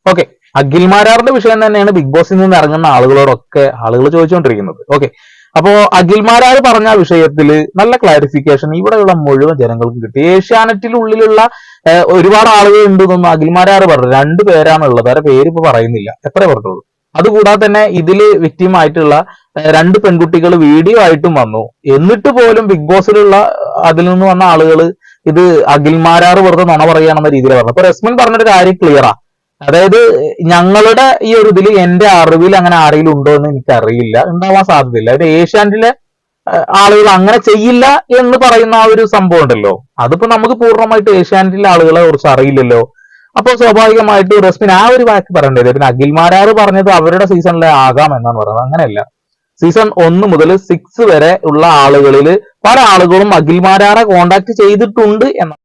Okay, അഖിൽമാരാറിന്റെ വിഷയം തന്നെയാണ് big ബോസിൽ നിന്ന് ഇറങ്ങുന്ന ആളുകളോടൊക്കെ ആളുകൾ ചോദിച്ചുകൊണ്ടിരിക്കുന്നത്. ഓക്കെ, അപ്പോ അഖിൽമാരാർ പറഞ്ഞ വിഷയത്തിൽ നല്ല ക്ലാരിഫിക്കേഷൻ ഇവിടെയുള്ള മുഴുവൻ ജനങ്ങൾക്കും കിട്ടി. ഏഷ്യാനെറ്റിനുള്ളിലുള്ള ഒരുപാട് ആളുകൾ ഉണ്ടെന്നൊന്നും അഖിൽമാരാർ പറഞ്ഞു. 2 പേരാണുള്ളത്, അവരുടെ പേര് ഇപ്പൊ പറയുന്നില്ല, എത്ര പറഞ്ഞോളൂ. അതുകൂടാതെ തന്നെ ഇതില് വിക്ടിം ആയിട്ടുള്ള 2 പെൺകുട്ടികൾ വീഡിയോ ആയിട്ടും വന്നു. എന്നിട്ട് പോലും ബിഗ് ബോസിലുള്ള അതിൽ നിന്ന് വന്ന ആളുകൾ ഇത് അഖിൽമാരാർ വെറുതെ നുണ പറയുകയാണെന്ന രീതിയിൽ പറഞ്ഞു. അപ്പൊ റസ്മിൻ പറഞ്ഞൊരു കാര്യം ക്ലിയറാ. അതായത് ഞങ്ങളുടെ ഈ ഒരു ഇതിൽ എന്റെ അറിവിൽ അങ്ങനെ ആരെങ്കിലും ഉണ്ടോ എന്ന് എനിക്കറിയില്ല, ഉണ്ടാവാൻ സാധ്യതയില്ല. അത് ഏഷ്യാനെറ്റിലെ ആളുകൾ അങ്ങനെ ചെയ്യില്ല എന്ന് പറയുന്ന ആ ഒരു സംഭവം ഉണ്ടല്ലോ, അതിപ്പോ നമുക്ക് പൂർണ്ണമായിട്ട് ഏഷ്യാനെറ്റിലെ ആളുകളെ കുറിച്ച് അറിയില്ലല്ലോ. അപ്പോൾ സ്വാഭാവികമായിട്ട് റസ്മിൻ ആ ഒരു വാക്ക് പറയേണ്ടത്. പിന്നെ അഖിൽമാരാർ പറഞ്ഞത് അവരുടെ സീസണിലെ ആകാം എന്നാണ് പറയുന്നത്. അങ്ങനെയല്ല, സീസൺ 1 മുതൽ 6 വരെ ഉള്ള ആളുകളിൽ പല ആളുകളും അഖിൽമാരാറെ കോണ്ടാക്ട് ചെയ്തിട്ടുണ്ട് എന്നാണ്.